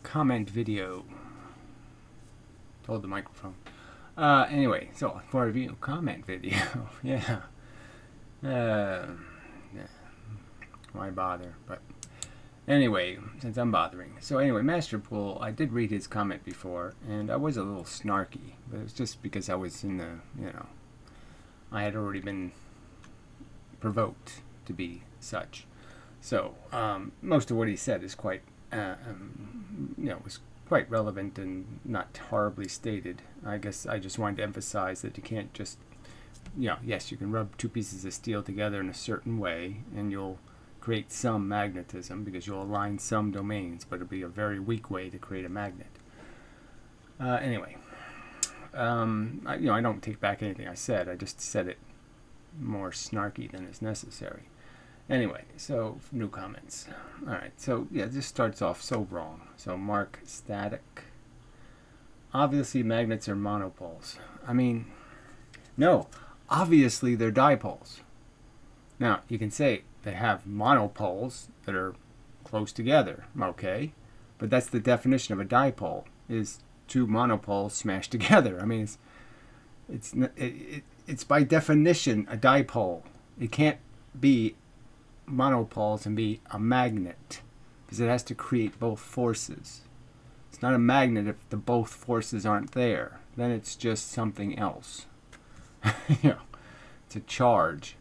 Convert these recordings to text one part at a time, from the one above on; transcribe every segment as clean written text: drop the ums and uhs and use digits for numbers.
Comment video. Hold the microphone. Anyway, so for review, comment video. Yeah. Yeah. Why bother? But anyway, since I'm bothering. So anyway, Master Pool, I did read his comment before, and I was a little snarky, but it was just because I was in the, I had already been provoked to be such. So most of what he said is quite, was quite relevant and not horribly stated. I guess I just wanted to emphasize that you can't just, yes, you can rub two pieces of steel together in a certain way, and you'll create some magnetism because you'll align some domains, but it'll be a very weak way to create a magnet. Anyway, I don't take back anything I said. I just said it more snarky than is necessary. Anyway, so new comments. All right, so yeah, this starts off so wrong. So Mark Static. Obviously, magnets are monopoles. I mean, no, obviously they're dipoles. Now, you can say they have monopoles that are close together, okay? But that's the definition of a dipole, is two monopoles smashed together. I mean, it's by definition a dipole. It can't be monopoles and be a magnet because it has to create both forces. It's not a magnet if the both forces aren't there. Then it's just something else. It's a charge.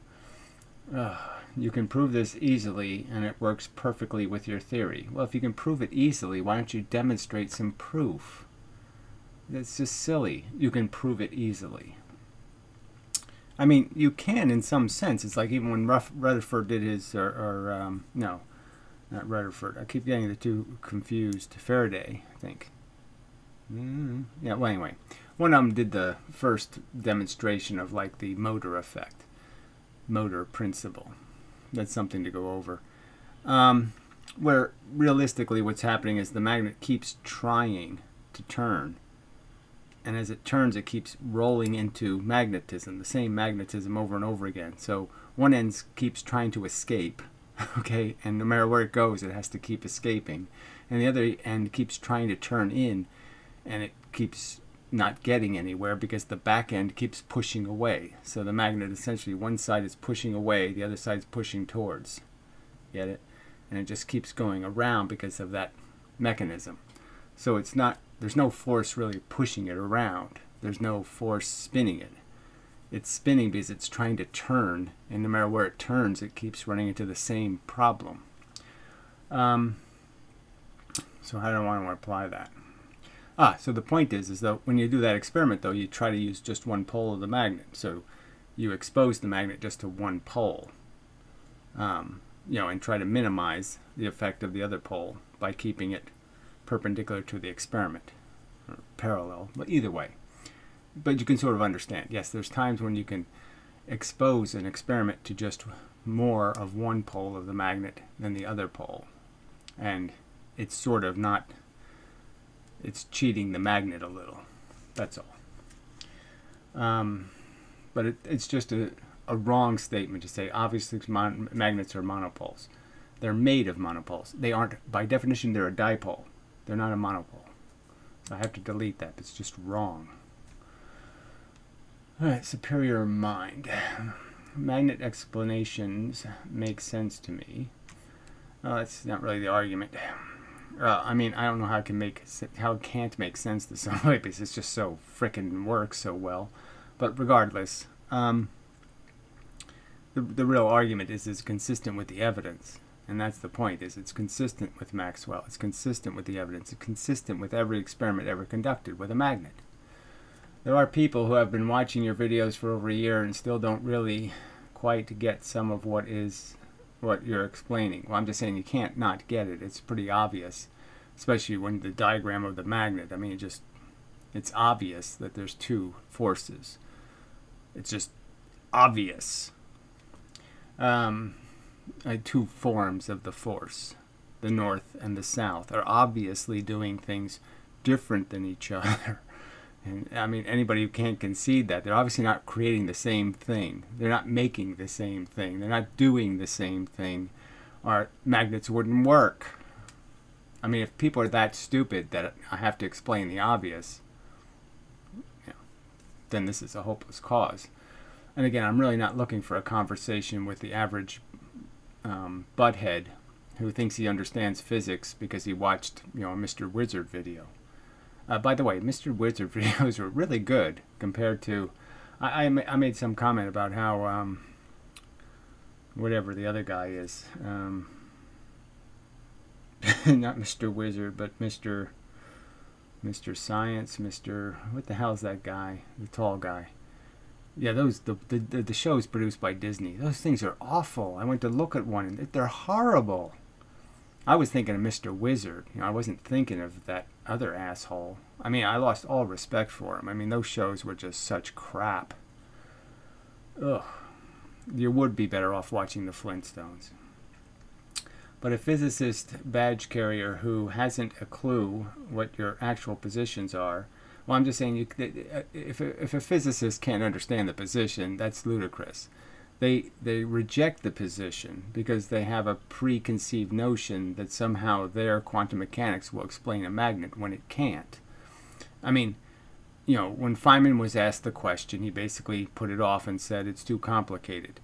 You can prove this easily and it works perfectly with your theory. Well, if you can prove it easily, why don't you demonstrate some proof? It's just silly. You can prove it easily. I mean, you can in some sense. It's like even when Rutherford did his, no, not Rutherford. I keep getting the two confused. Faraday, I think. Yeah, well, anyway. One of them did the first demonstration of like the motor effect, motor principle. That's something to go over. Where realistically what's happening is the magnet keeps trying to turn. And as it turns, it keeps rolling into magnetism, the same magnetism over and over again. So one end keeps trying to escape, okay? And no matter where it goes, it has to keep escaping. And the other end keeps trying to turn in, and it keeps not getting anywhere because the back end keeps pushing away. So the magnet, essentially, one side is pushing away, the other side is pushing towards. Get it? And it just keeps going around because of that mechanism. So it's not, there's no force really pushing it around. There's no force spinning it. It's spinning because it's trying to turn, and no matter where it turns, it keeps running into the same problem. So how do I want to apply that? So the point is that when you do that experiment, though, you try to use just one pole of the magnet. So you expose the magnet just to one pole, and try to minimize the effect of the other pole by keeping it perpendicular to the experiment, or parallel, but either way. But you can sort of understand. Yes, there's times when you can expose an experiment to just more of one pole of the magnet than the other pole. And it's sort of not, it's cheating the magnet a little. That's all. But it's just a wrong statement to say, obviously magnets are monopoles. They're made of monopoles. They aren't, by definition, they're a dipole. They're not a monopole. So I have to delete that. It's just wrong. All right, superior mind. Magnet explanations make sense to me. That's not really the argument. I mean, I don't know how it can't make sense to somebody because it's just so frickin' works so well. But regardless, the real argument is it's consistent with the evidence. And that's the point, is it's consistent with Maxwell. It's consistent with the evidence. It's consistent with every experiment ever conducted with a magnet. There are people who have been watching your videos for over a year and still don't really quite get some of what you're explaining. Well, I'm just saying you can't not get it. It's pretty obvious, especially when the diagram of the magnet. I mean, it's obvious that there's two forces. It's just obvious. Two forms of the force, the north and the south, are obviously doing things different than each other. And I mean, anybody who can't concede that, they're obviously not creating the same thing. They're not making the same thing. They're not doing the same thing. Or magnets wouldn't work. I mean, if people are that stupid that I have to explain the obvious, you know, then this is a hopeless cause. And again, I'm really not looking for a conversation with the average butthead who thinks he understands physics because he watched, a Mr. Wizard video. By the way, Mr. Wizard videos were really good compared to... I made some comment about how... whatever the other guy is. Not Mr. Wizard, but Mr. Science, Mr. What the hell is that guy? The tall guy. Yeah, the shows produced by Disney. Those things are awful. I went to look at one, and they're horrible. I was thinking of Mr. Wizard. I wasn't thinking of that other asshole. I mean, I lost all respect for him. I mean, those shows were just such crap. Ugh. You would be better off watching the Flintstones. But a physicist badge carrier who hasn't a clue what your actual positions are, well, I'm just saying, if a physicist can't understand the position, that's ludicrous. They reject the position because they have a preconceived notion that somehow their quantum mechanics will explain a magnet when it can't. I mean, when Feynman was asked the question, he basically put it off and said it's too complicated.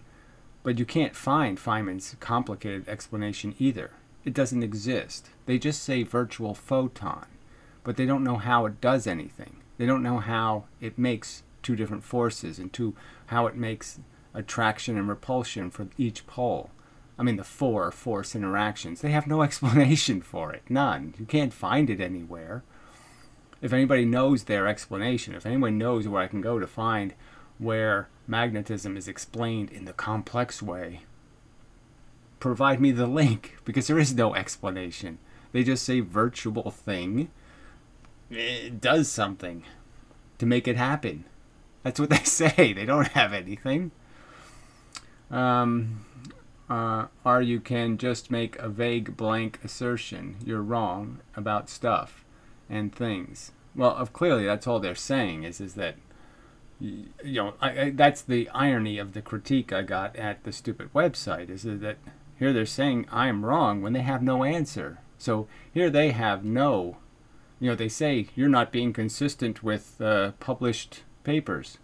But you can't find Feynman's complicated explanation either. It doesn't exist. They just say virtual photon, but they don't know how it does anything. They don't know how it makes two different forces and how it makes attraction and repulsion for each pole. I mean, the four force interactions. They have no explanation for it. None. You can't find it anywhere. If anybody knows their explanation, if anyone knows where I can go to find where magnetism is explained in the complex way, provide me the link, because there is no explanation. They just say virtual thing. It does something to make it happen. That's what they say. They don't have anything. Or you can just make a vague blank assertion. You're wrong about stuff and things. Well, clearly that's all they're saying is that, that's the irony of the critique I got at the stupid website, is that here they're saying I'm wrong when they have no answer. So here they have no, they say you're not being consistent with published papers.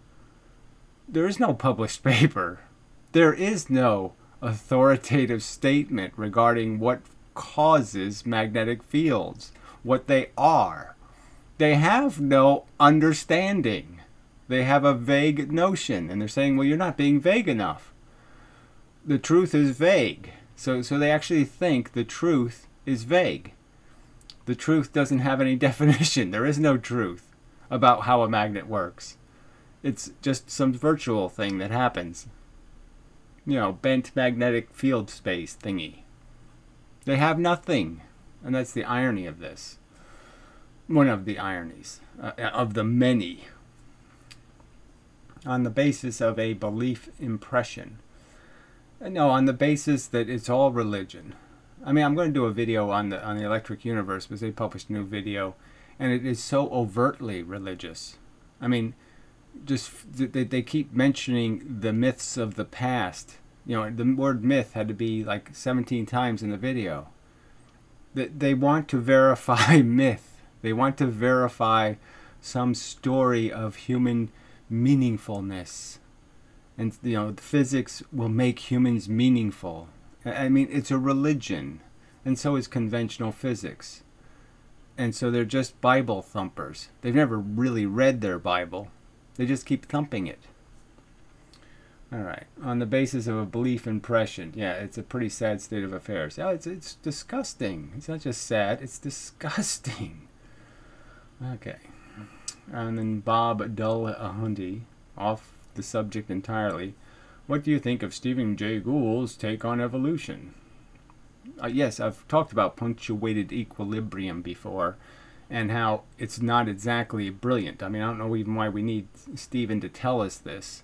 There is no published paper. There is no authoritative statement regarding what causes magnetic fields, what they are. They have no understanding. They have a vague notion, and they're saying, well, you're not being vague enough. The truth is vague. So they actually think the truth is vague. The truth doesn't have any definition. There is no truth about how a magnet works. It's just some virtual thing that happens. Bent magnetic field space thingy. They have nothing. And that's the irony of this. One of the ironies. Of the many. On the basis of a belief impression. No, on the basis that it's all religion. I mean, I'm going to do a video on the electric universe because they published a new video, and it is so overtly religious. I mean, just they keep mentioning the myths of the past. The word myth had to be like 17 times in the video. They want to verify myth. They want to verify some story of human meaningfulness. And, physics will make humans meaningful. I mean, it's a religion. And so is conventional physics. And so they're just Bible thumpers. They've never really read their Bible. They just keep thumping it. All right. On the basis of a belief impression. Yeah, it's a pretty sad state of affairs. Oh, it's disgusting. It's not just sad. It's disgusting. Okay. And then Bob Dullahundi, off the subject entirely. What do you think of Stephen Jay Gould's take on evolution? Yes, I've talked about punctuated equilibrium before, and how it's not exactly brilliant. I mean, I don't know even why we need Stephen to tell us this,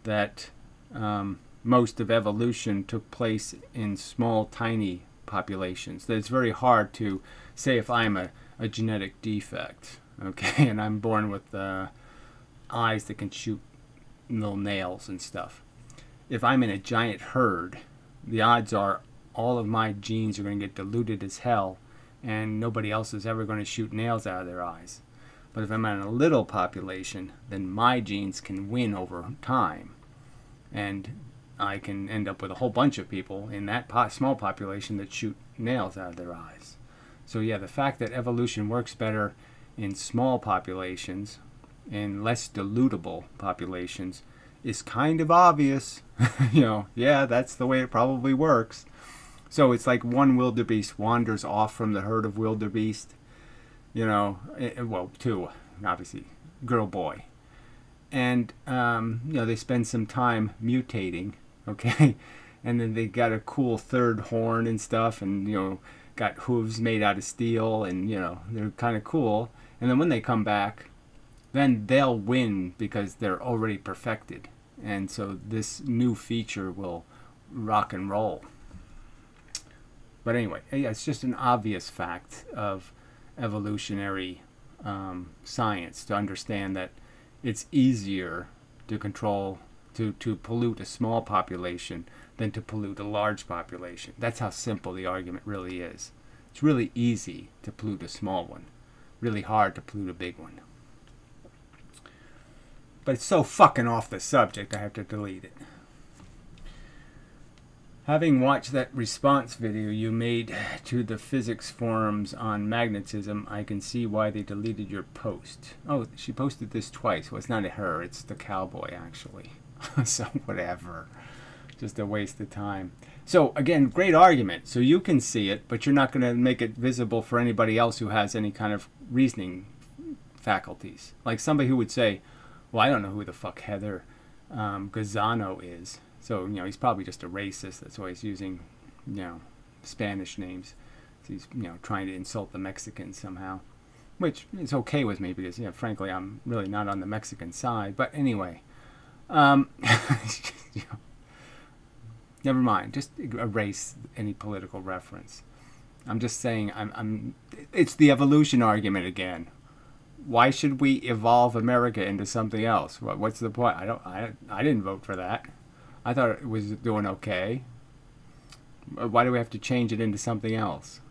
that most of evolution took place in small, tiny populations. That it's very hard to say if I'm a genetic defect, okay, and I'm born with eyes that can shoot little nails and stuff. If I'm in a giant herd, the odds are all of my genes are going to get diluted as hell, and nobody else is ever going to shoot nails out of their eyes. But if I'm in a little population, then my genes can win over time, and I can end up with a whole bunch of people in that small population that shoot nails out of their eyes. So yeah, the fact that evolution works better in small populations and less dilutable populations is kind of obvious. You know, yeah, that's the way it probably works. So it's like one wildebeest wanders off from the herd of wildebeest, you know, well, two, obviously, girl, boy. And, you know, they spend some time mutating, okay? And then they got a cool third horn and stuff, and, you know, got hooves made out of steel, and, you know, they're kind of cool. And then when they come back, then they'll win because they're already perfected. And so this new feature will rock and roll. But anyway, yeah, it's just an obvious fact of evolutionary science to understand that it's easier to control, to pollute a small population than to pollute a large population. That's how simple the argument really is. It's really easy to pollute a small one, really hard to pollute a big one. But it's so fucking off the subject, I have to delete it. Having watched that response video you made to the physics forums on magnetism, I can see why they deleted your post. Oh, she posted this twice. Well, it's not her, it's the cowboy, actually. So whatever. Just a waste of time. So again, great argument. So you can see it, but you're not going to make it visible for anybody else who has any kind of reasoning faculties. Like somebody who would say, well, I don't know who the fuck Heather Gazzano is. So, you know, he's probably just a racist. That's why he's using, you know, Spanish names. So he's, you know, trying to insult the Mexicans somehow. Which is okay with me because, you know, frankly, I'm really not on the Mexican side. But anyway, you know, never mind. Just erase any political reference. I'm just saying, it's the evolution argument again. Why should we evolve America into something else? What's the point? I didn't vote for that. I thought it was doing okay. Why do we have to change it into something else?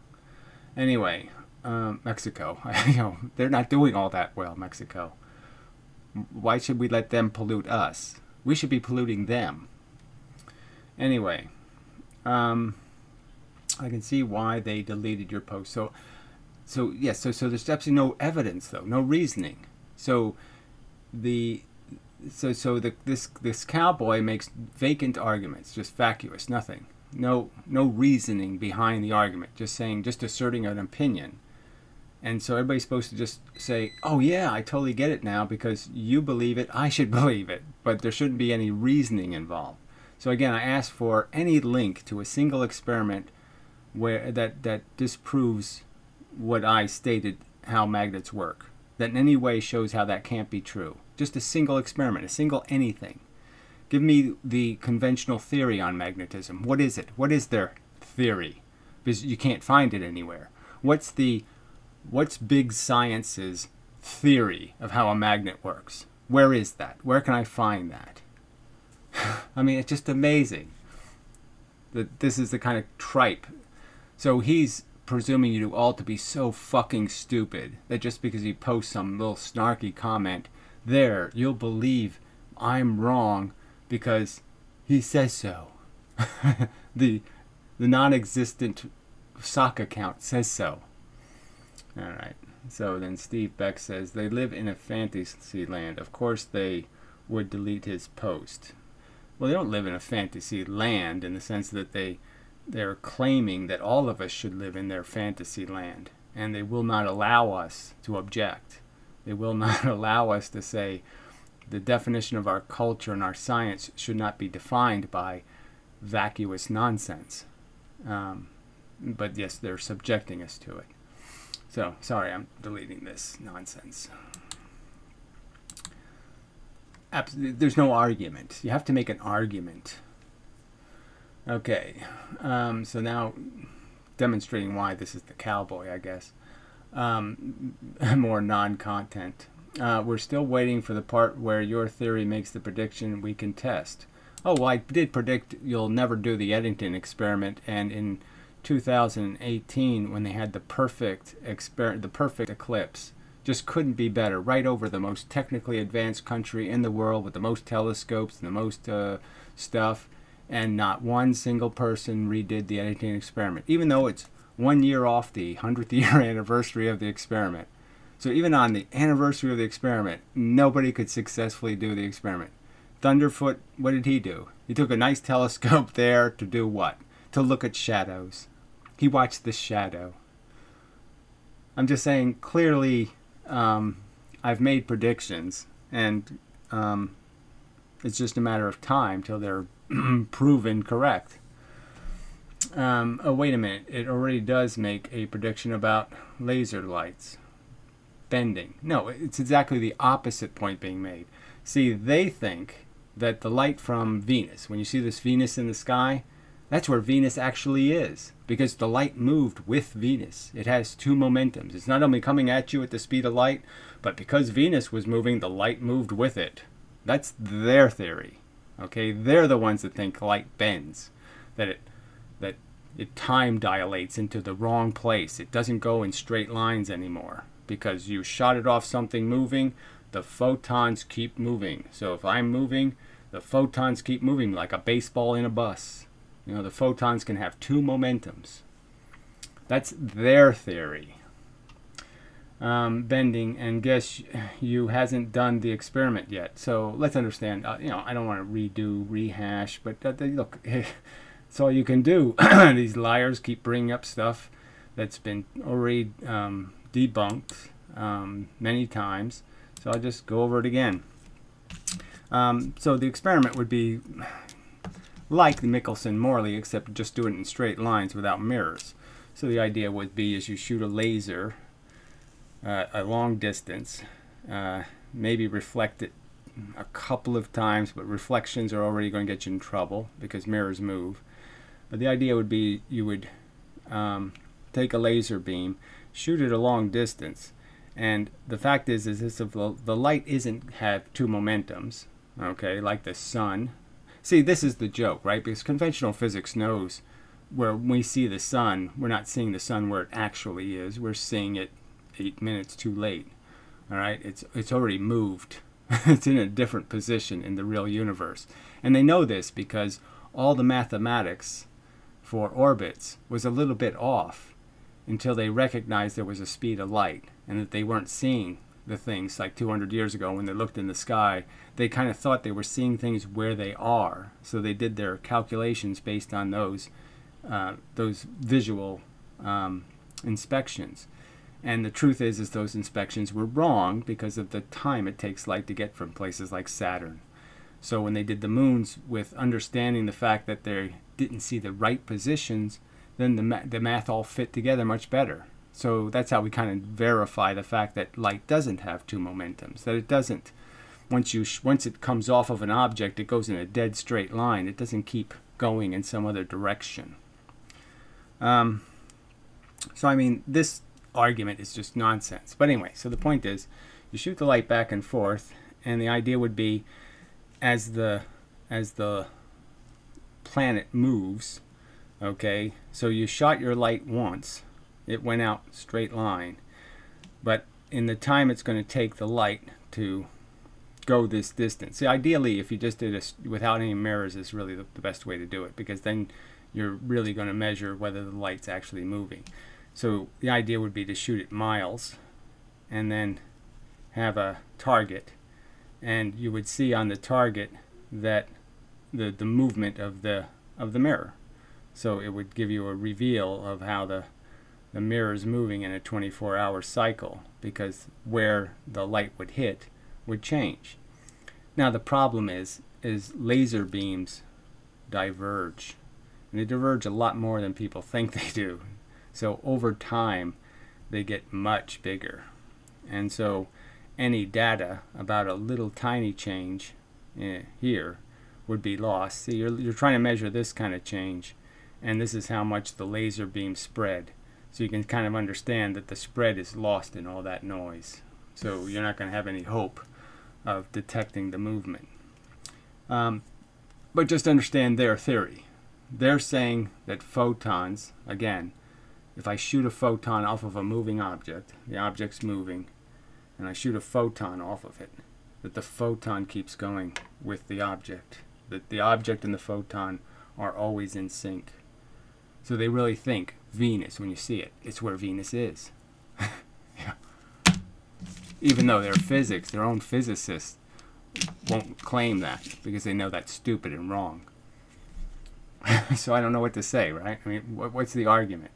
Anyway, Mexico. You know, they're not doing all that well, Mexico. Why should we let them pollute us? We should be polluting them. Anyway, I can see why they deleted your post. So yes, so there's absolutely no evidence though, no reasoning. So this cowboy makes vacant arguments, just vacuous, nothing, no reasoning behind the argument, just asserting an opinion. And so everybody's supposed to just say, oh yeah, I totally get it now because you believe it, I should believe it, but there shouldn't be any reasoning involved. So again, I asked for any link to a single experiment where that disproves what I stated, how magnets work, that in any way shows how that can't be true. Just a single experiment, a single anything. Give me the conventional theory on magnetism. What is it? What is their theory? Because you can't find it anywhere. What's big science's theory of how a magnet works? Where is that? Where can I find that? I mean, it's just amazing that this is the kind of tripe. So he's presuming you all to be so fucking stupid that just because he posts some little snarky comment, there, you'll believe I'm wrong because he says so. the non-existent sock account says so. Alright, so then Steve Beck says, they live in a fantasy land. Of course they would delete his post. Well, they don't live in a fantasy land in the sense that they're claiming that all of us should live in their fantasy land, and they will not allow us to object. They will not allow us to say the definition of our culture and our science should not be defined by vacuous nonsense. But yes, they're subjecting us to it. So, sorry, I'm deleting this nonsense. There's no argument. You have to make an argument. Okay, so now demonstrating why this is the cowboy, I guess. More non-content. We're still waiting for the part where your theory makes the prediction we can test. Oh, well, I did predict you'll never do the Eddington experiment, and in 2018 when they had the perfect eclipse. Just couldn't be better. Right over the most technically advanced country in the world with the most telescopes and the most stuff, and not one single person redid the editing experiment, even though it's 1 year off the 100th year anniversary of the experiment. So even on the anniversary of the experiment, nobody could successfully do the experiment. Thunderfoot, what did he do? He took a nice telescope there to do what? To look at shadows. He watched the shadow. I'm just saying, clearly, I've made predictions, and it's just a matter of time till they're proven correct. Oh, wait a minute. It already does make a prediction about laser lights bending. No, it's exactly the opposite point being made. See, they think that the light from Venus, when you see this Venus in the sky, that's where Venus actually is, because the light moved with Venus. It has two momentums. It's not only coming at you at the speed of light, but because Venus was moving, the light moved with it. That's their theory. Okay, they're the ones that think light bends, that it time dilates into the wrong place. It doesn't go in straight lines anymore because you shot it off something moving. The photons keep moving. So if I'm moving, the photons keep moving like a baseball in a bus. You know, the photons can have two momentums. That's their theory. Bending, and guess you hasn't done the experiment yet. So let's understand. You know, I don't want to rehash, but look, it's all you can do. These liars keep bringing up stuff that's been already debunked many times. So I'll just go over it again. So the experiment would be like the Michelson-Morley, except just do it in straight lines without mirrors. So the idea would be is you shoot a laser a long distance, maybe reflect it a couple of times, but reflections are already going to get you in trouble because mirrors move. But the idea would be you would take a laser beam, shoot it a long distance, and the fact is this: if the light isn't have two momentums, okay, like the sun. See, this is the joke, right? Because conventional physics knows where we see the sun, we're not seeing the sun where it actually is. We're seeing it 8 minutes too late. All right, it's already moved. It's in a different position in the real universe, and they know this because all the mathematics for orbits was a little bit off until they recognized there was a speed of light and that they weren't seeing the things like 200 years ago when they looked in the sky. They kind of thought they were seeing things where they are, so they did their calculations based on those visual inspections. And the truth is those inspections were wrong because of the time it takes light to get from places like Saturn. So when they did the moons with understanding the fact that they didn't see the right positions, then the math all fit together much better. So that's how we kind of verify the fact that light doesn't have two momentums, that it doesn't, once it comes off of an object, it goes in a dead straight line. It doesn't keep going in some other direction. So I mean, this argument is just nonsense. But anyway, so the point is, you shoot the light back and forth, and the idea would be, as the planet moves, okay, so you shot your light once, it went out straight line, but in the time it's going to take the light to go this distance. See, ideally, if you just did it without any mirrors, is really the best way to do it, because then you're really going to measure whether the light's actually moving. So the idea would be to shoot it miles and then have a target, and you would see on the target that the movement of the mirror. So it would give you a reveal of how the mirror is moving in a 24-hour cycle, because where the light would hit would change. Now the problem is laser beams diverge, and they diverge a lot more than people think they do. So over time they get much bigger, and so any data about a little tiny change here would be lost. See, you're trying to measure this kind of change, and this is how much the laser beam spread. So you can kind of understand that the spread is lost in all that noise. So you're not going to have any hope of detecting the movement. But just understand their theory. they're saying that photons, again, if I shoot a photon off of a moving object, the object's moving, and I shoot a photon off of it, that the photon keeps going with the object, that the object and the photon are always in sync. So they really think Venus, when you see it, it's where Venus is. Yeah. Even though their physics, their own physicists, won't claim that because they know that's stupid and wrong. So I don't know what to say, right? I mean, what's the argument?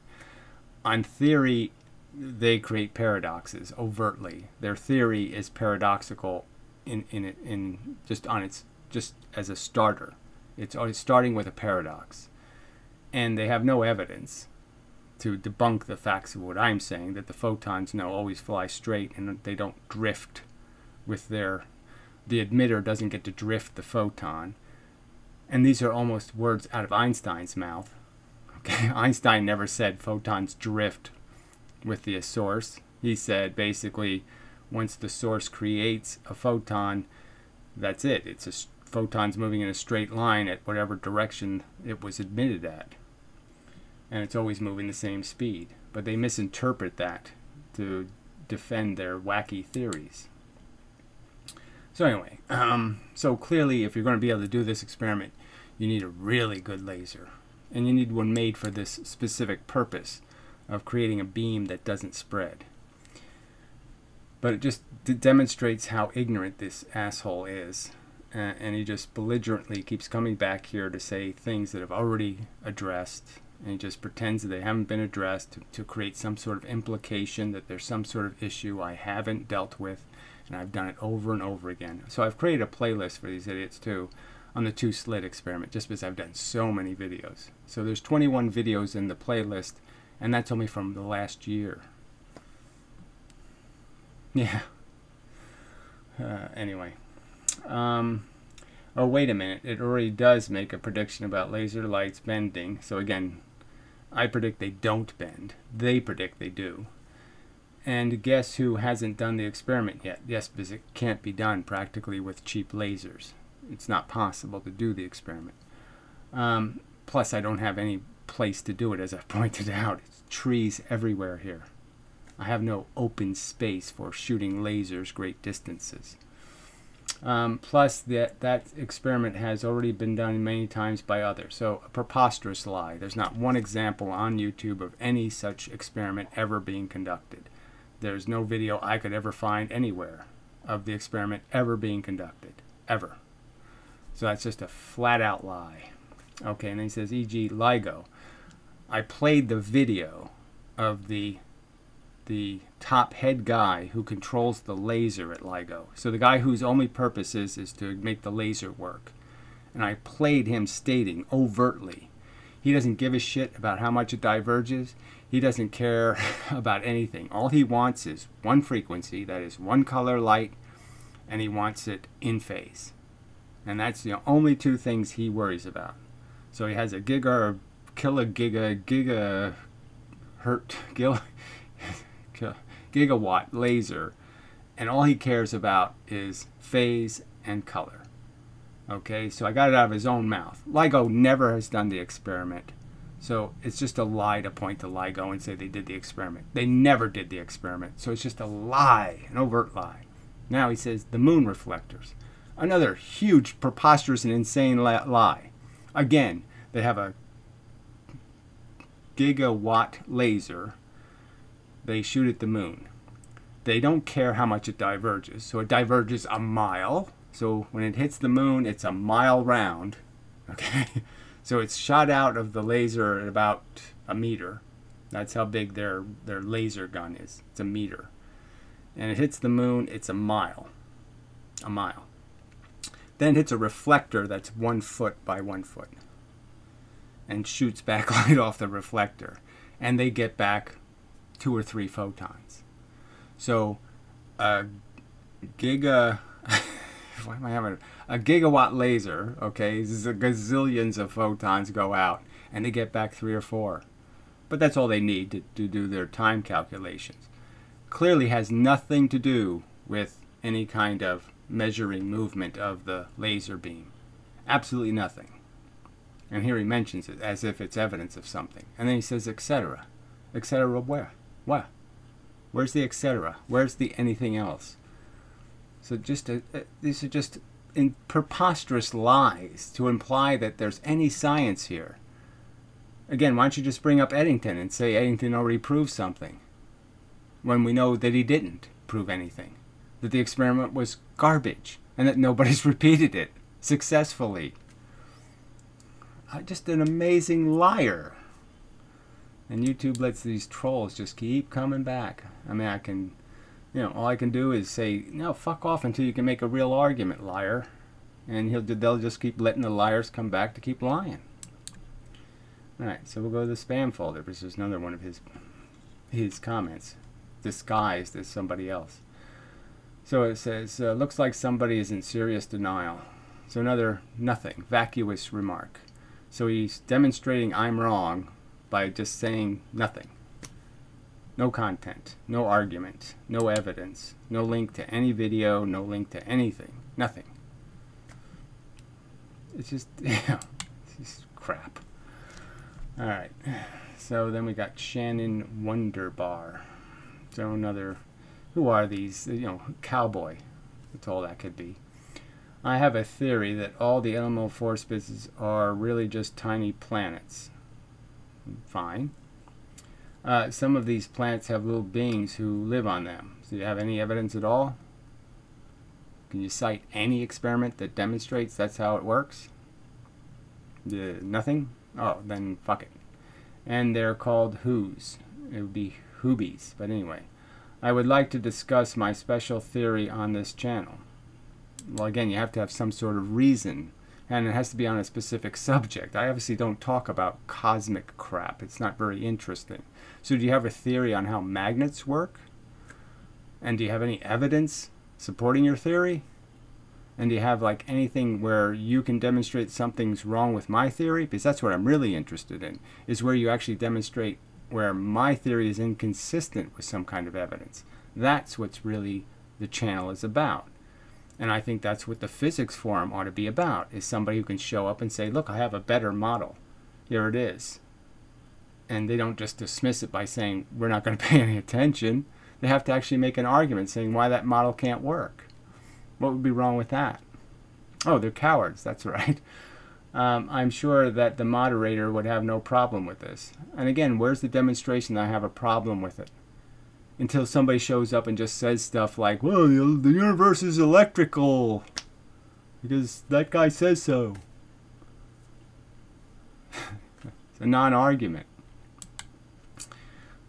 On theory, they create paradoxes overtly. Their theory is paradoxical just as a starter. It's always starting with a paradox, and they have no evidence to debunk the facts of what I'm saying, that the photons always fly straight and they don't drift with the emitter doesn't get to drift the photon. And these are almost words out of Einstein's mouth. Okay, Einstein never said photons drift with the source. He said basically once the source creates a photon, that's it. It's a photon's moving in a straight line at whatever direction it was emitted at. And it's always moving the same speed. But they misinterpret that to defend their wacky theories. So anyway, so clearly if you're going to be able to do this experiment, you need a really good laser. And you need one made for this specific purpose of creating a beam that doesn't spread. But it just demonstrates how ignorant this asshole is. And he just belligerently keeps coming back here to say things that have already addressed. And he just pretends that they haven't been addressed to create some sort of implication that there's some sort of issue I haven't dealt with. And I've done it over and over again. So I've created a playlist for these idiots too on the 2-slit experiment, just because I've done so many videos. So there's 21 videos in the playlist, and that's only from the last year. Yeah. Anyway. Oh, wait a minute. It already does make a prediction about laser lights bending. So again, I predict they don't bend. They predict they do. And guess who hasn't done the experiment yet? Yes, because it can't be done practically with cheap lasers. It's not possible to do the experiment. Plus, I don't have any place to do it, as I've pointed out. It's trees everywhere here. I have no open space for shooting lasers great distances. Plus, that experiment has already been done many times by others. So, a preposterous lie. There's not one example on YouTube of any such experiment ever being conducted. There's no video I could ever find anywhere of the experiment ever being conducted. Ever. So that's just a flat-out lie. Okay, and then he says, e.g. LIGO. I played the video of the top head guy who controls the laser at LIGO. So the guy whose only purpose is to make the laser work. And I played him stating overtly, he doesn't give a shit about how much it diverges. He doesn't care about anything. All he wants is one frequency, that is one color light, and he wants it in phase. And that's the only two things he worries about. So he has a gigawatt laser, and all he cares about is phase and color. Okay, so I got it out of his own mouth. LIGO never has done the experiment. So it's just a lie to point to LIGO and say they did the experiment. They never did the experiment. So it's just a lie, an overt lie. Now he says the moon reflectors. Another huge, preposterous, and insane lie. Again, they have a gigawatt laser. They shoot at the moon. They don't care how much it diverges. So it diverges a mile. So when it hits the moon, it's a mile round. Okay? So it's shot out of the laser at about a meter. That's how big their laser gun is. It's a meter. And it hits the moon, it's a mile. A mile. Then it hits a reflector that's 1 foot by 1 foot. And shoots back light off the reflector. And they get back 2 or 3 photons. So a why am I having a gigawatt laser? Okay, this is a gazillions of photons go out, and they get back 3 or 4. But that's all they need to do their time calculations. Clearly has nothing to do with any kind of measuring movement of the laser beam. Absolutely nothing. And here he mentions it as if it's evidence of something. And then he says, etc. Etc. where? What? Where's the etc.? Where's the anything else? So just these are just preposterous lies to imply that there's any science here. Again, why don't you just bring up Eddington and say Eddington already proved something, when we know that he didn't prove anything, that the experiment was garbage, and that nobody's repeated it successfully. Just an amazing liar. And YouTube lets these trolls just keep coming back. I mean, I can, all I can do is say, no, fuck off until you can make a real argument, liar. And they'll just keep letting the liars come back to keep lying. Alright, so we'll go to the spam folder. This is another one of his comments, disguised as somebody else. So it says, looks like somebody is in serious denial. So another nothing, vacuous remark. So he's demonstrating I'm wrong by just saying nothing. No content, no argument, no evidence, no link to any video, no link to anything, nothing. It's just, it's just crap. Alright, so then we got Shannon Wonderbar. So another, who are these? Cowboy. That's all that could be. I have a theory that all the elemental force bits are really just tiny planets. Fine. Some of these planets have little beings who live on them. So do you have any evidence at all? Can you cite any experiment that demonstrates that's how it works? Nothing? Oh, then fuck it. And they're called who's. It would be whobies. But anyway, I would like to discuss my special theory on this channel. Well, again, you have to have some sort of reason, and it has to be on a specific subject. I obviously don't talk about cosmic crap. It's not very interesting. So do you have a theory on how magnets work? And do you have any evidence supporting your theory? And do you have like anything where you can demonstrate something's wrong with my theory? Because that's what I'm really interested in, is where you actually demonstrate where my theory is inconsistent with some kind of evidence. That's what's really the channel is about. And I think that's what the physics forum ought to be about, is somebody who can show up and say, look, I have a better model. Here it is. And they don't just dismiss it by saying, we're not going to pay any attention. They have to actually make an argument saying why that model can't work. What would be wrong with that? Oh, they're cowards. That's right. I'm sure that the moderator would have no problem with this. And again, where's the demonstration that I have a problem with it? Until somebody shows up and just says stuff like, well, the universe is electrical because that guy says so. It's a non-argument.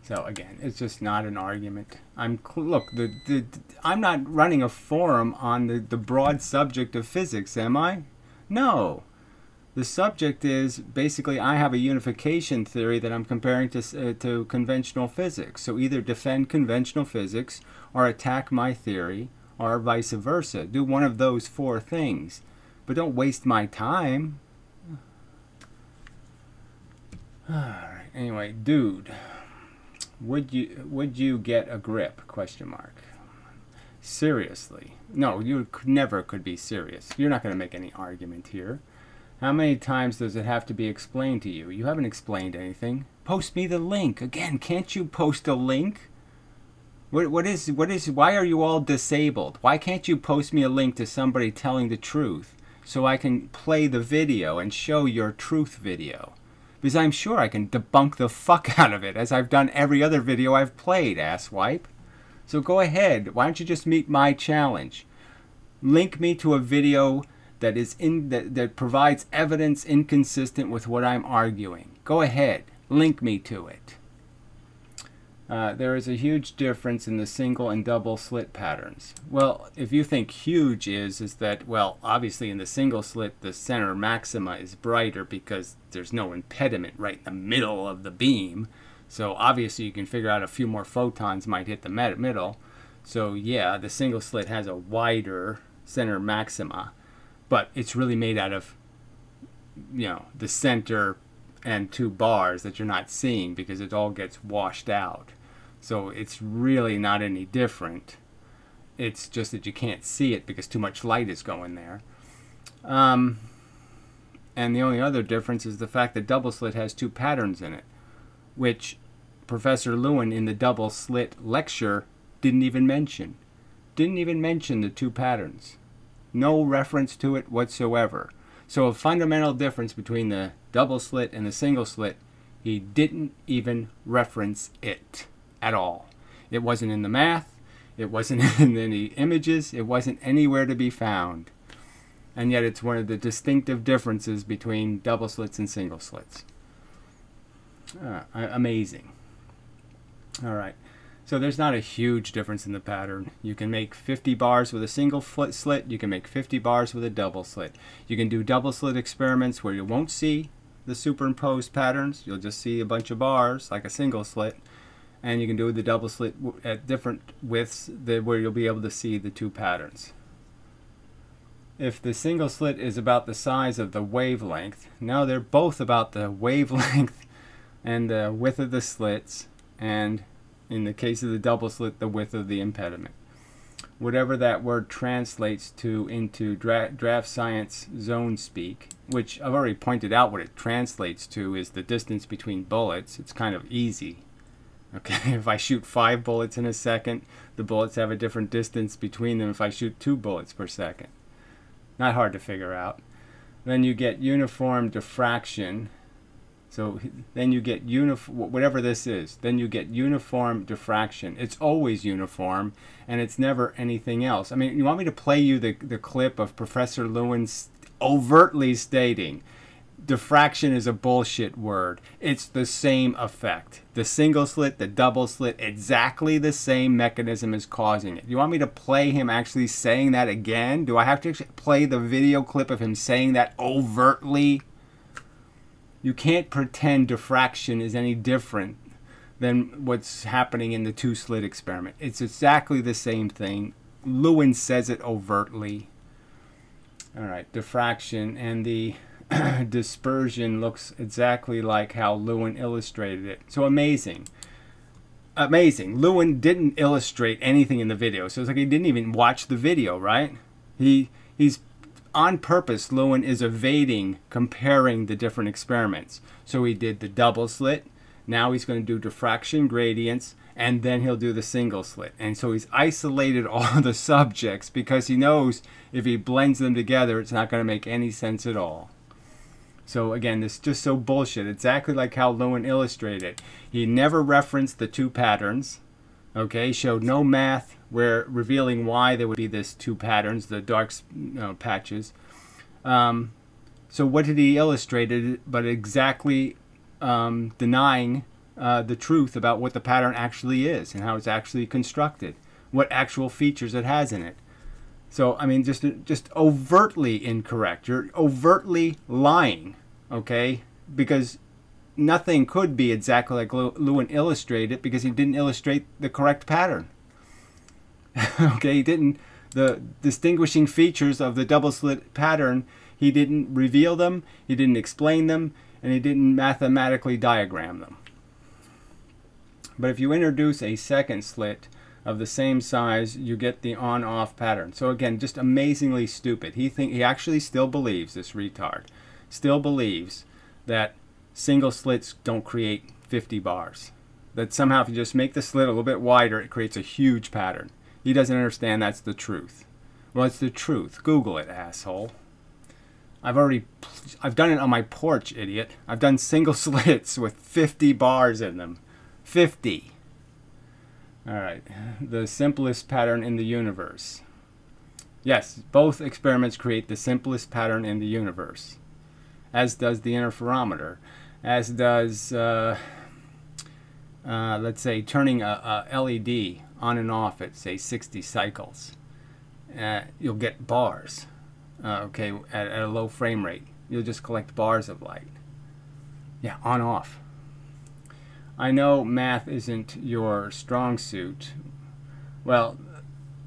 So again, it's just not an argument. Look, I'm not running a forum on the broad subject of physics, am I? No. The subject is basically I have a unification theory that I'm comparing to conventional physics. So either defend conventional physics or attack my theory or vice versa. Do one of those four things. But don't waste my time. Alright, anyway, dude. Would you get a grip? Question mark. Seriously. No, you never could be serious. You're not going to make any argument here. How many times does it have to be explained to you? You haven't explained anything. Post me the link. Again, can't you post a link? Why are you all disabled? Why can't you post me a link to somebody telling the truth so I can play the video and show your truth video? Because I'm sure I can debunk the fuck out of it, as I've done every other video I've played, asswipe. So go ahead. Why don't you just meet my challenge? Link me to a video that is that provides evidence inconsistent with what I'm arguing. Go ahead, link me to it. There is a huge difference in the single and double slit patterns. Well, if you think huge is that, well, obviously in the single slit the center maxima is brighter because there's no impediment right in the middle of the beam. So obviously you can figure out a few more photons might hit the middle. So yeah, the single slit has a wider center maxima. But it's really made out of, the center and two bars that you're not seeing because it all gets washed out. So it's really not any different. It's just that you can't see it because too much light is going there. And the only other difference is the fact that double slit has two patterns in it, which Professor Lewin in the double slit lecture didn't even mention. Didn't even mention the two patterns. No reference to it whatsoever. So a fundamental difference between the double slit and the single slit, he didn't even reference it at all. It wasn't in the math. It wasn't in any images. It wasn't anywhere to be found. And yet it's one of the distinctive differences between double slits and single slits. Amazing. All right. So there's not a huge difference in the pattern. You can make 50 bars with a single slit. You can make 50 bars with a double slit. You can do double slit experiments where you won't see the superimposed patterns. You'll just see a bunch of bars like a single slit. And you can do the double slit at different widths where you'll be able to see the two patterns. If the single slit is about the size of the wavelength, now they're both about the wavelength and the width of the slits, and in the case of the double slit, the width of the impediment. Whatever that word translates to into DraftScience zone speak, which I've already pointed out what it translates to is the distance between bullets. It's kind of easy. Okay, if I shoot 5 bullets in a second, the bullets have a different distance between them if I shoot 2 bullets per second. Not hard to figure out. Then you get uniform diffraction. So then you get whatever this is. Then you get uniform diffraction. It's always uniform, and it's never anything else. I mean, you want me to play you the clip of Professor Lewin overtly stating diffraction is a bullshit word. It's the same effect. The single slit, the double slit, exactly the same mechanism is causing it. You want me to play him actually saying that again? Do I have to play the video clip of him saying that overtly? You can't pretend diffraction is any different than what's happening in the two-slit experiment. It's exactly the same thing. Lewin says it overtly. All right, diffraction, and the dispersion looks exactly like how Lewin illustrated it. So amazing. Amazing. Lewin didn't illustrate anything in the video. So it's like he didn't even watch the video, right? He's on purpose. Lewin is evading comparing the different experiments. So he did the double slit. Now he's going to do diffraction gradients, and then he'll do the single slit. And so he's isolated all the subjects because he knows if he blends them together, it's not going to make any sense at all. So again, this is just so bullshit. Exactly like how Lewin illustrated it. He never referenced the two patterns. Okay, showed no math where revealing why there would be this two patterns, the dark patches. So what did he illustrate but exactly denying the truth about what the pattern actually is and how it's actually constructed, what actual features it has in it. So, I mean, just overtly incorrect. You're overtly lying, okay? Because nothing could be exactly like Lewin illustrated because he didn't illustrate the correct pattern. Okay, he didn't. The distinguishing features of the double slit pattern, he didn't reveal them, he didn't explain them, and he didn't mathematically diagram them. But if you introduce a second slit of the same size, you get the on-off pattern. So again, just amazingly stupid. He actually still believes, this retard, still believes that single slits don't create 50 bars. That somehow if you just make the slit a little bit wider, it creates a huge pattern. He doesn't understand that's the truth. Well, it's the truth. Google it, asshole. I've done it on my porch, idiot. I've done single slits with 50 bars in them. 50. All right, the simplest pattern in the universe. Yes, both experiments create the simplest pattern in the universe, as does the interferometer, as does, let's say, turning a LED on and off at, say, 60 cycles. You'll get bars, okay, at a low frame rate. You'll just collect bars of light. Yeah, on, off. I know math isn't your strong suit. Well,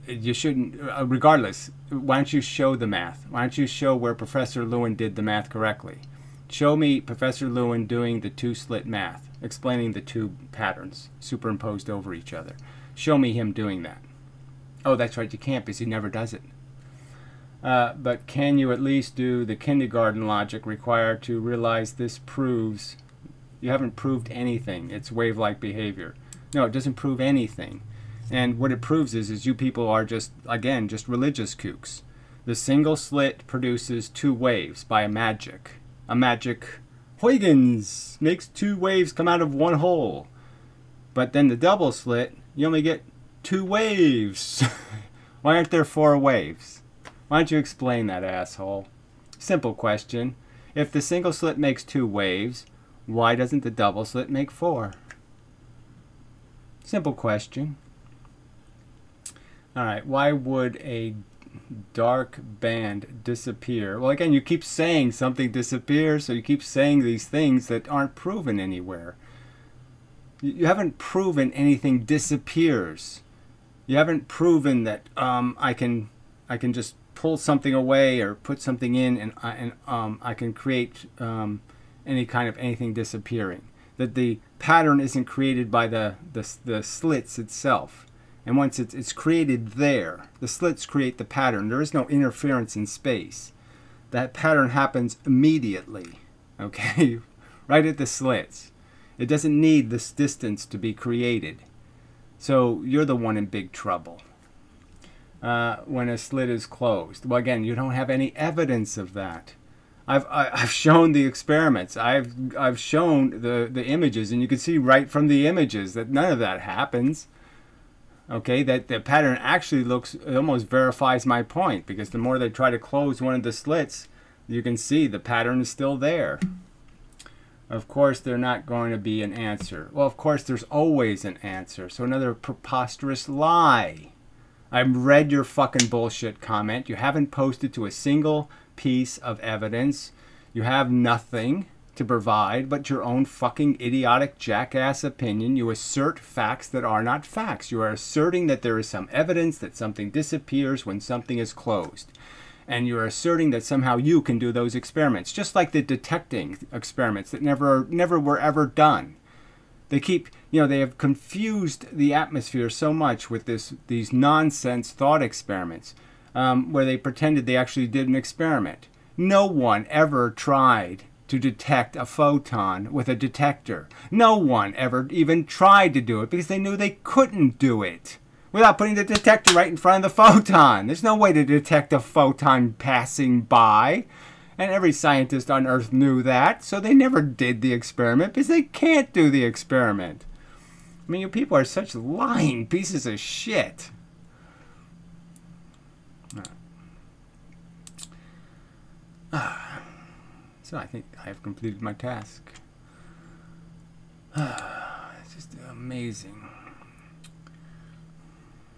you shouldn't, regardless, why don't you show the math? Why don't you show where Professor Lewin did the math correctly? Show me Professor Lewin doing the two-slit math, explaining the two patterns superimposed over each other. Show me him doing that. Oh, that's right, you can't because he never does it. But can you at least do the kindergarten logic required to realize this proves you haven't proved anything? It's wave-like behavior. No, it doesn't prove anything. And what it proves is you people are just, again, just religious kooks. The single slit produces 2 waves by a magic. A magic Huygens makes 2 waves come out of 1 hole. But then the double slit, you only get 2 waves. Why aren't there 4 waves? Why don't you explain that, asshole? Simple question. If the single slit makes 2 waves, why doesn't the double slit make 4? Simple question. Alright, why would a dark band disappear? Well, again, you keep saying something disappears, so you keep saying these things that aren't proven anywhere. You haven't proven anything disappears. You haven't proven that I can just pull something away or put something in and I can create any kind of anything disappearing. That the pattern isn't created by the slits itself. And once it's created there, the slits create the pattern. There is no interference in space. That pattern happens immediately, okay? Right at the slits. It doesn't need this distance to be created. So you're the one in big trouble. When a slit is closed. Well, again, you don't have any evidence of that. I've shown the experiments. I've shown the images, and you can see right from the images that none of that happens. Okay, that the pattern actually looks, it almost verifies my point, because the more they try to close one of the slits, you can see the pattern is still there. Of course, they're not going to be an answer. Well, of course, there's always an answer. So another preposterous lie. I've read your fucking bullshit comment. You haven't posted to a single piece of evidence. You have nothing to provide but your own fucking idiotic jackass opinion. You assert facts that are not facts. You are asserting that there is some evidence that something disappears when something is closed. And you're asserting that somehow you can do those experiments, just like the detecting experiments that never were ever done. They keep, they have confused the atmosphere so much with these nonsense thought experiments, where they pretended they actually did an experiment. No one ever tried to detect a photon with a detector. No one ever even tried to do it because they knew they couldn't do it without putting the detector right in front of the photon. There's no way to detect a photon passing by. And every scientist on Earth knew that, so they never did the experiment because they can't do the experiment. I mean, you people are such lying pieces of shit. So I think I have completed my task. It's just amazing.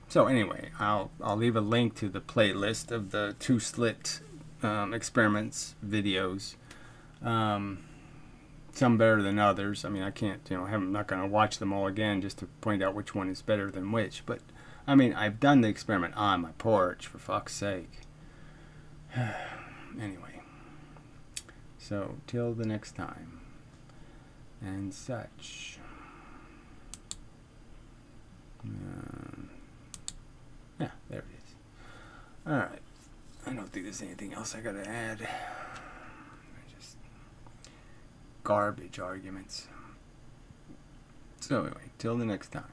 So anyway, I'll leave a link to the playlist of the 2 slit experiments videos. Some better than others. I mean, I can't, I'm not going to watch them all again just to point out which one is better than which. But I mean, I've done the experiment on my porch, for fuck's sake. Anyway. So, till the next time, and such. Yeah, there it is. Alright. I don't think there's anything else I gotta add. Just garbage arguments. So anyway, till the next time.